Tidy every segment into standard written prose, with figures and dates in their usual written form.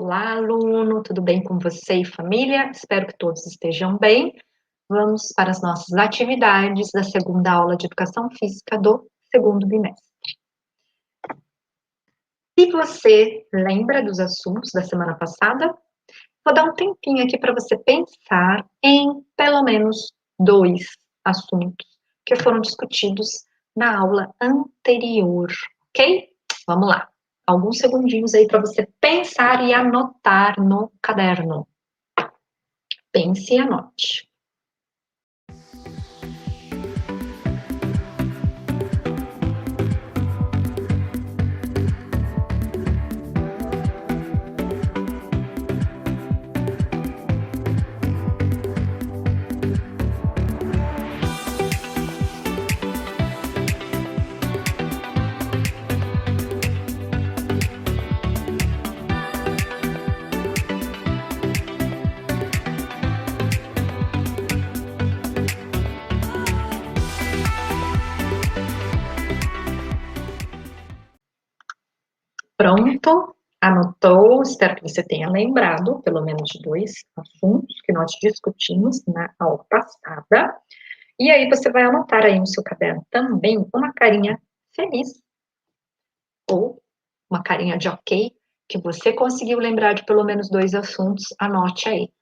Olá, aluno, tudo bem com você e família? Espero que todos estejam bem. Vamos para as nossas atividades da segunda aula de Educação Física do segundo bimestre. Se você lembra dos assuntos da semana passada, vou dar um tempinho aqui para você pensar em pelo menos 2 assuntos que foram discutidos na aula anterior, ok? Vamos lá. Alguns segundinhos aí para você pensar e anotar no caderno. Pense e anote. Pronto? Anotou? Espero que você tenha lembrado, pelo menos, de 2 assuntos que nós discutimos na aula passada. E aí você vai anotar aí no seu caderno também uma carinha feliz ou uma carinha de ok, que você conseguiu lembrar de pelo menos 2 assuntos, anote aí.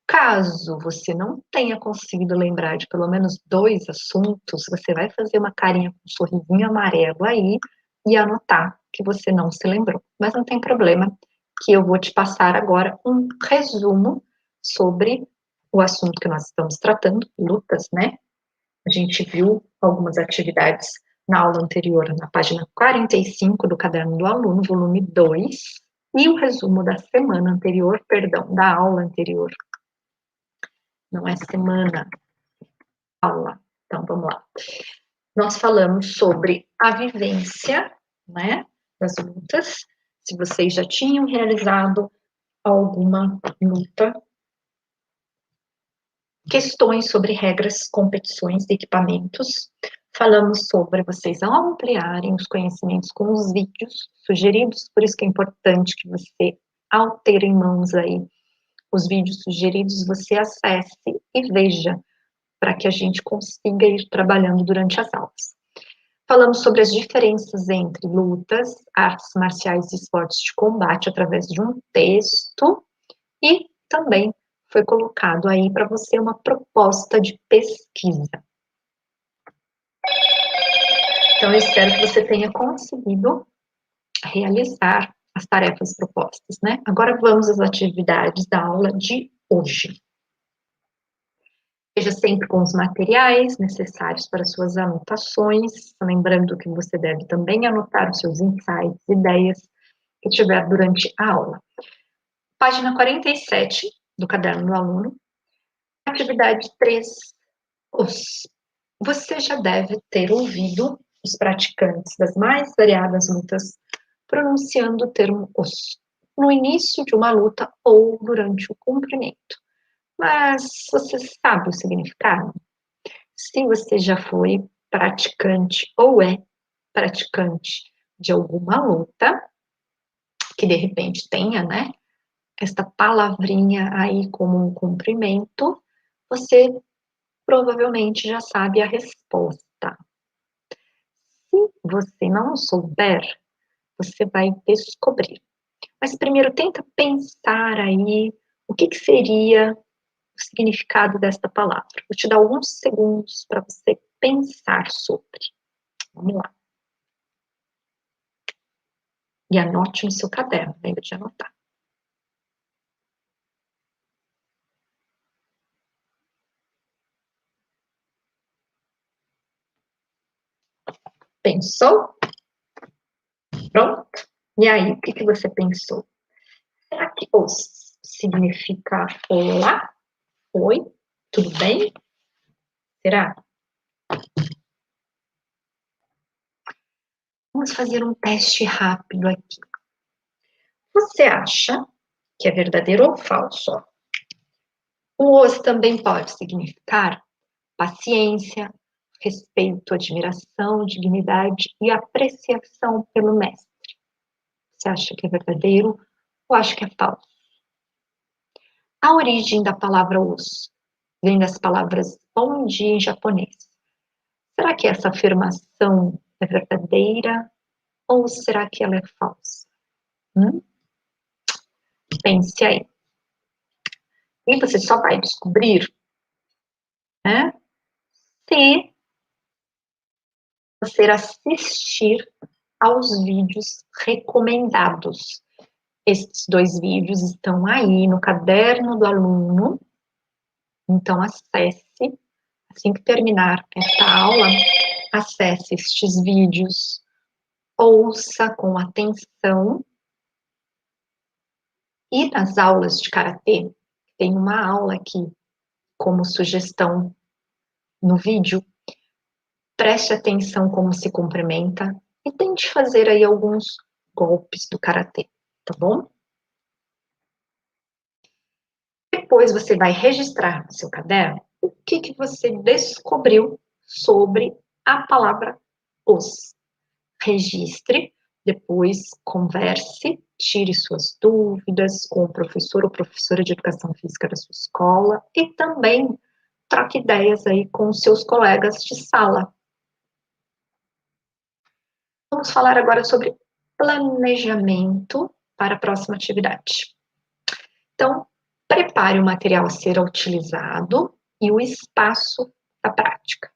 Caso você não tenha conseguido lembrar de pelo menos 2 assuntos, você vai fazer uma carinha com um sorrisinho amarelo aí e anotar que você não se lembrou. Mas não tem problema, que eu vou te passar agora um resumo sobre o assunto que nós estamos tratando, lutas, né? A gente viu algumas atividades na aula anterior, na página 45 do Caderno do Aluno, volume 2, e o resumo da semana anterior, perdão, da aula anterior. Não é semana, aula. Então, vamos lá. Nós falamos sobre a vivência, né, das lutas, se vocês já tinham realizado alguma luta, questões sobre regras, competições e equipamentos. Falamos sobre vocês ampliarem os conhecimentos com os vídeos sugeridos, por isso que é importante que você, ao ter em mãos aí os vídeos sugeridos, você acesse e veja, para que a gente consiga ir trabalhando durante as aulas. Falamos sobre as diferenças entre lutas, artes marciais e esportes de combate através de um texto e também foi colocado aí para você uma proposta de pesquisa. Então, eu espero que você tenha conseguido realizar as tarefas propostas, né? Agora vamos às atividades da aula de hoje. Seja sempre com os materiais necessários para suas anotações, lembrando que você deve também anotar os seus insights, ideias que tiver durante a aula. Página 47 do Caderno do Aluno, atividade 3, os. Você já deve ter ouvido os praticantes das mais variadas lutas pronunciando o termo os no início de uma luta ou durante o cumprimento. Mas você sabe o significado? Se você já foi praticante ou é praticante de alguma luta, que de repente tenha, né, esta palavrinha aí como um cumprimento, você provavelmente já sabe a resposta. Se você não souber, você vai descobrir. Mas primeiro tenta pensar aí o que seria o significado desta palavra. Vou te dar alguns segundos para você pensar sobre. Vamos lá. E anote no seu caderno, lembra de anotar. Pensou? Pronto? E aí, o que você pensou? Será que os significa olá? Oi? Tudo bem? Será? Vamos fazer um teste rápido aqui. Você acha que é verdadeiro ou falso? O os também pode significar paciência, respeito, admiração, dignidade e apreciação pelo mestre. Você acha que é verdadeiro ou acha que é falso? A origem da palavra os vem das palavras onde em japonês. Será que essa afirmação é verdadeira ou será que ela é falsa? Pense aí. E você só vai descobrir, né, se você assistir aos vídeos recomendados. Esses 2 vídeos estão aí no caderno do aluno, então acesse, assim que terminar esta aula, acesse estes vídeos, ouça com atenção. E nas aulas de karatê, tem uma aula aqui como sugestão no vídeo. Preste atenção como se cumprimenta e tente fazer aí alguns golpes do karatê, tá bom? Depois você vai registrar no seu caderno o que você descobriu sobre a palavra os. Registre, depois converse, tire suas dúvidas com o professor ou professora de educação física da sua escola e também troque ideias aí com os seus colegas de sala. Vamos falar agora sobre planejamento para a próxima atividade. Então, prepare o material a ser utilizado e o espaço da prática.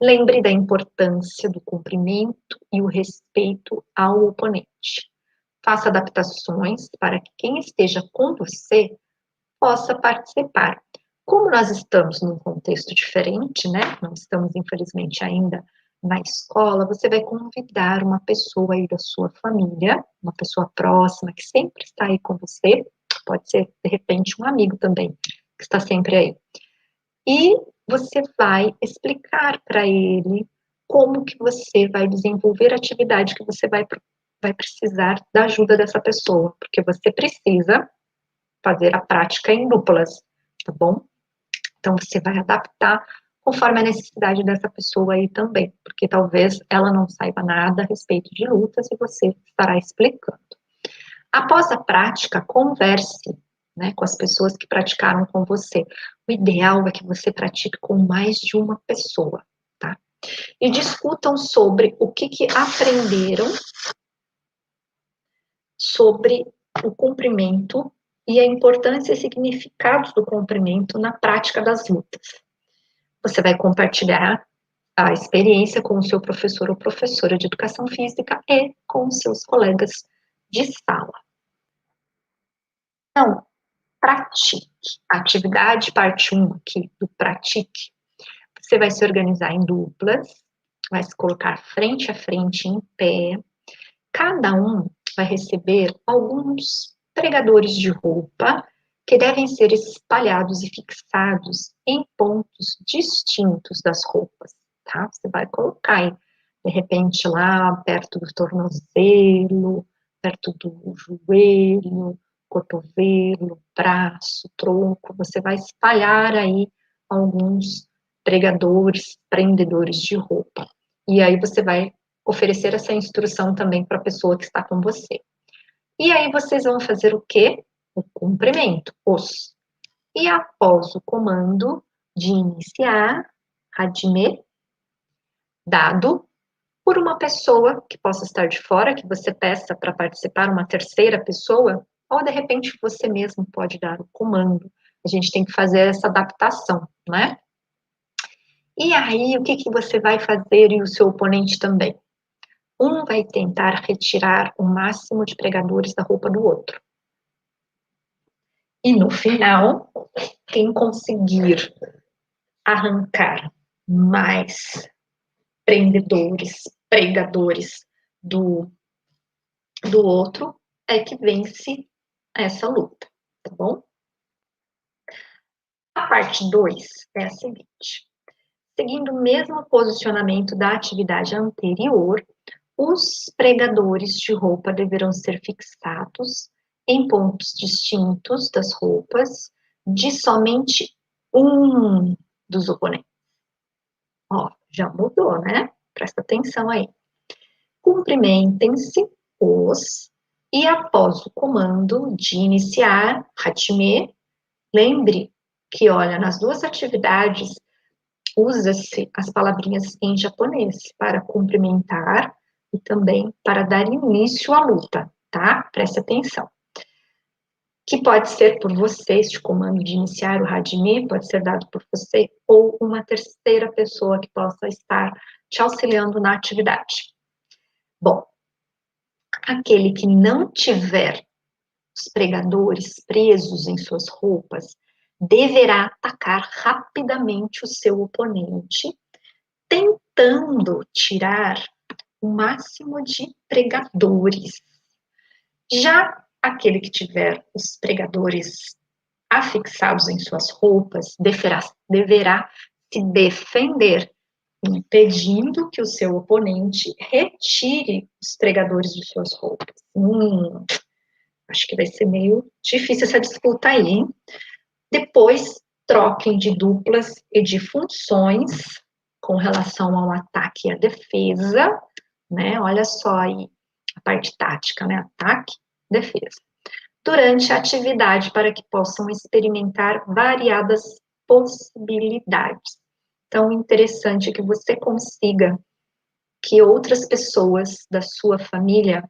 Lembre da importância do cumprimento e o respeito ao oponente. Faça adaptações para que quem esteja com você possa participar. Como nós estamos num contexto diferente, né? Não estamos, infelizmente, ainda na escola, você vai convidar uma pessoa aí da sua família, uma pessoa próxima, que sempre está aí com você, pode ser, de repente, um amigo também, que está sempre aí. E você vai explicar para ele como que você vai desenvolver a atividade que você vai precisar da ajuda dessa pessoa, porque você precisa fazer a prática em duplas, tá bom? Então, você vai adaptar conforme a necessidade dessa pessoa aí também, porque talvez ela não saiba nada a respeito de lutas e você estará explicando. Após a prática, converse, né, com as pessoas que praticaram com você. O ideal é que você pratique com mais de uma pessoa, tá? E discutam sobre o que aprenderam sobre o cumprimento e a importância e significados do cumprimento na prática das lutas. Você vai compartilhar a experiência com o seu professor ou professora de educação física e com os seus colegas de sala. Então, pratique. Atividade parte 1 aqui do pratique. Você vai se organizar em duplas, vai se colocar frente a frente em pé. Cada um vai receber alguns pregadores de roupa que devem ser espalhados e fixados em pontos distintos das roupas, tá? Você vai colocar aí, de repente, lá perto do tornozelo, perto do joelho, cotovelo, braço, tronco, você vai espalhar aí alguns pregadores, prendedores de roupa. E aí você vai oferecer essa instrução também para a pessoa que está com você. E aí vocês vão fazer o quê? O cumprimento, os. E após o comando de iniciar, Hajime, dado por uma pessoa que possa estar de fora, que você peça para participar, uma terceira pessoa, ou de repente você mesmo pode dar o comando. A gente tem que fazer essa adaptação, né? E aí, o que você vai fazer e o seu oponente também? Um vai tentar retirar o máximo de pregadores da roupa do outro. E no final, quem conseguir arrancar mais prendedores, pregadores do outro, é que vence essa luta, tá bom? A parte 2 é a seguinte. Seguindo o mesmo posicionamento da atividade anterior, os pregadores de roupa deverão ser fixados em pontos distintos das roupas de somente um dos oponentes. Ó, já mudou, né? Presta atenção aí. Cumprimentem-se os e após o comando de iniciar, Hajime, Lembre que, olha, nas duas atividades, usa-se as palavrinhas em japonês para cumprimentar e também para dar início à luta, tá? Preste atenção. Que pode ser por você, este comando de iniciar o Hajime, pode ser dado por você, ou uma terceira pessoa que possa estar te auxiliando na atividade. Bom, aquele que não tiver os pregadores presos em suas roupas deverá atacar rapidamente o seu oponente, tentando tirar o máximo de pregadores. Já aquele que tiver os pregadores afixados em suas roupas deverá se defender, impedindo que o seu oponente retire os pregadores de suas roupas. Acho que vai ser meio difícil essa disputa aí, hein? Depois, troquem de duplas e de funções com relação ao ataque e à defesa, né? Olha só aí a parte tática, né? Ataque, defesa. Durante a atividade, para que possam experimentar variadas possibilidades. Então, interessante que você consiga que outras pessoas da sua família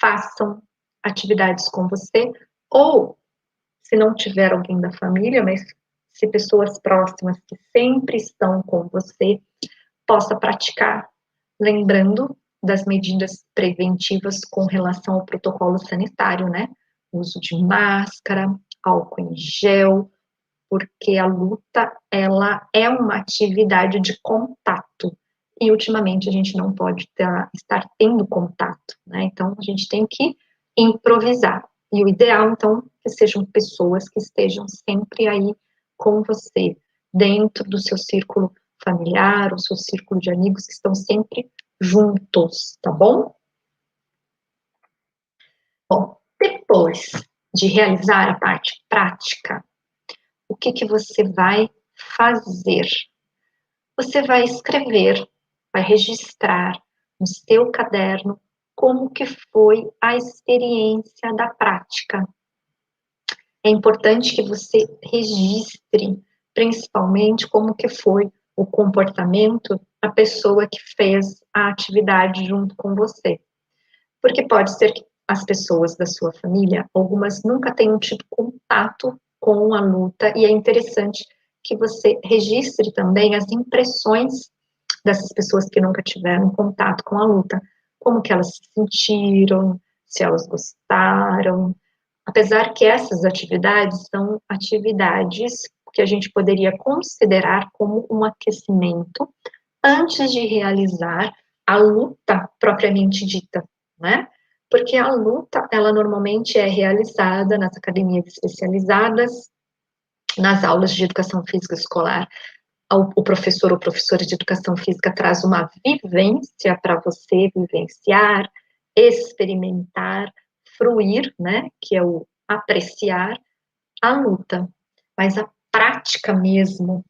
façam atividades com você, ou, se não tiver alguém da família, mas se pessoas próximas que sempre estão com você, possa praticar, lembrando das medidas preventivas com relação ao protocolo sanitário, né? Uso de máscara, álcool em gel, porque a luta, ela é uma atividade de contato, e ultimamente a gente não pode estar tendo contato, né? Então, a gente tem que improvisar, e o ideal, então, que sejam pessoas que estejam sempre aí com você, dentro do seu círculo familiar, o seu círculo de amigos que estão sempre juntos, tá bom? Bom, depois de realizar a parte prática, o que você vai fazer? Você vai escrever, vai registrar no seu caderno como que foi a experiência da prática. É importante que você registre, principalmente, como que foi o comportamento da pessoa que fez a atividade junto com você. Porque pode ser que as pessoas da sua família, algumas nunca tenham tido contato com a luta, e é interessante que você registre também as impressões dessas pessoas que nunca tiveram contato com a luta, como que elas se sentiram, se elas gostaram, apesar que essas atividades são atividades que a gente poderia considerar como um aquecimento antes de realizar a luta propriamente dita, né? Porque a luta, ela normalmente é realizada nas academias especializadas, nas aulas de educação física escolar. O professor ou professora de educação física traz uma vivência para você vivenciar, experimentar, fruir, né? Que é o apreciar a luta. Mas a prática mesmo,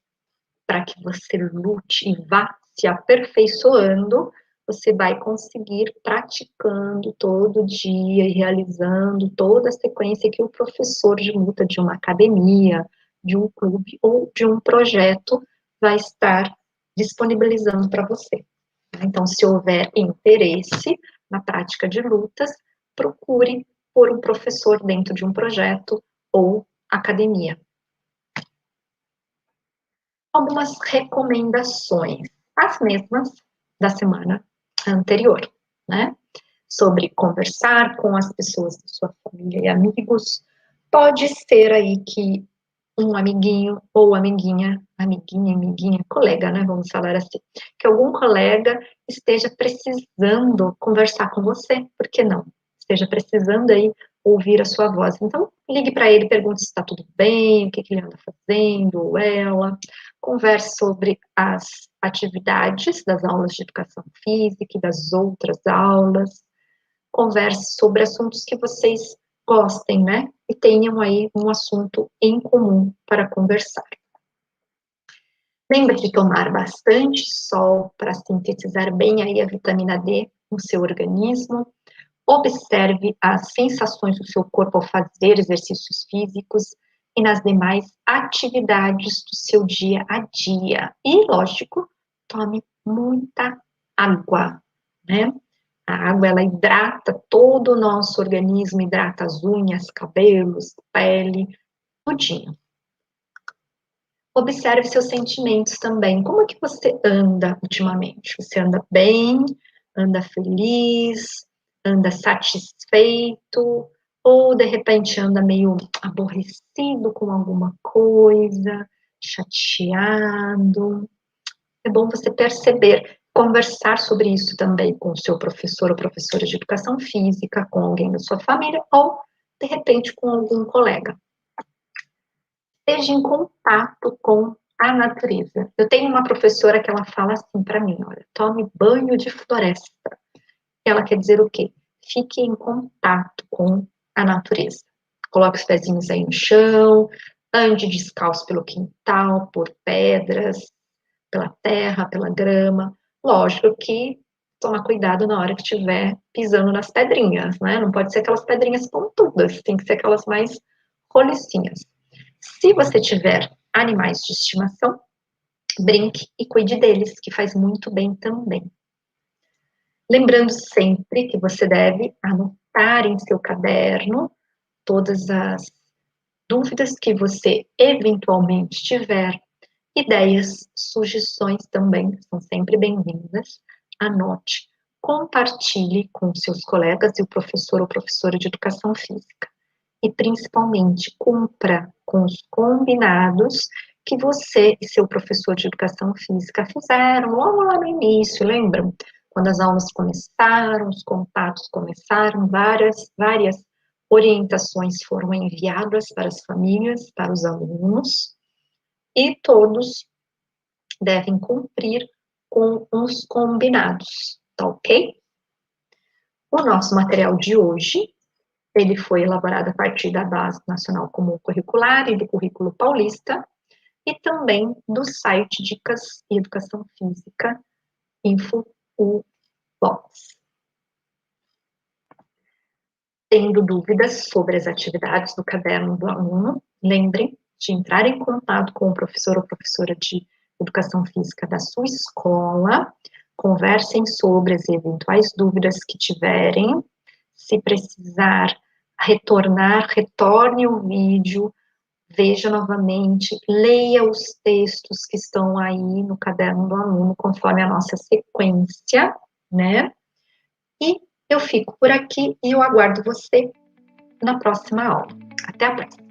para que você lute e vá se aperfeiçoando, você vai conseguir praticando todo dia e realizando toda a sequência que o professor de luta de uma academia, de um clube ou de um projeto vai estar disponibilizando para você. Então, se houver interesse na prática de lutas, procure por um professor dentro de um projeto ou academia. Algumas recomendações, as mesmas da semana anterior, né? Sobre conversar com as pessoas da sua família e amigos. Pode ser aí que um amiguinho ou amiguinha, colega, né? Vamos falar assim, que algum colega esteja precisando conversar com você, por que não? Esteja precisando aí ouvir a sua voz. Então, ligue para ele, pergunte se está tudo bem, o que ele anda fazendo, ou ela. Converse sobre as atividades das aulas de educação física e das outras aulas. Converse sobre assuntos que vocês gostem, né? E tenham aí um assunto em comum para conversar. Lembre de tomar bastante sol para sintetizar bem aí a vitamina D no seu organismo. Observe as sensações do seu corpo ao fazer exercícios físicos e nas demais atividades do seu dia a dia. E, lógico, tome muita água, né? A água, ela hidrata todo o nosso organismo, hidrata as unhas, cabelos, pele, tudinho. Observe seus sentimentos também. Como é que você anda ultimamente? Você anda bem? Anda feliz? Anda satisfeito? Ou de repente anda meio aborrecido com alguma coisa, chateado? É bom você perceber, conversar sobre isso também com o seu professor ou professora de educação física, com alguém da sua família ou de repente com algum colega. Esteja em contato com a natureza. Eu tenho uma professora que ela fala assim para mim, olha, tome banho de floresta. Ela quer dizer o quê? Fique em contato com a natureza. Coloque os pezinhos aí no chão, ande descalço pelo quintal, por pedras, pela terra, pela grama. Lógico que tomar cuidado na hora que estiver pisando nas pedrinhas, né? Não pode ser aquelas pedrinhas pontudas, tem que ser aquelas mais rolicinhas. Se você tiver animais de estimação, brinque e cuide deles, que faz muito bem também. Lembrando sempre que você deve anotar em seu caderno todas as dúvidas que você eventualmente tiver, ideias, sugestões também são sempre bem-vindas. Anote, compartilhe com seus colegas e o professor ou professora de educação física. E principalmente cumpra com os combinados que você e seu professor de educação física fizeram logo lá no início, lembram? Quando as aulas começaram, os contatos começaram, várias orientações foram enviadas para as famílias, para os alunos, e todos devem cumprir com os combinados, tá ok? O nosso material de hoje, ele foi elaborado a partir da Base Nacional Comum Curricular e do Currículo Paulista, e também do site Dicas e Educação Física, InfoUBox. Tendo dúvidas sobre as atividades do caderno do aluno, lembre de entrar em contato com o professor ou professora de educação física da sua escola, conversem sobre as eventuais dúvidas que tiverem. Se precisar retornar, retorne o vídeo, veja novamente, leia os textos que estão aí no caderno do aluno, conforme a nossa sequência, né? E eu fico por aqui e eu aguardo você na próxima aula. Até a próxima!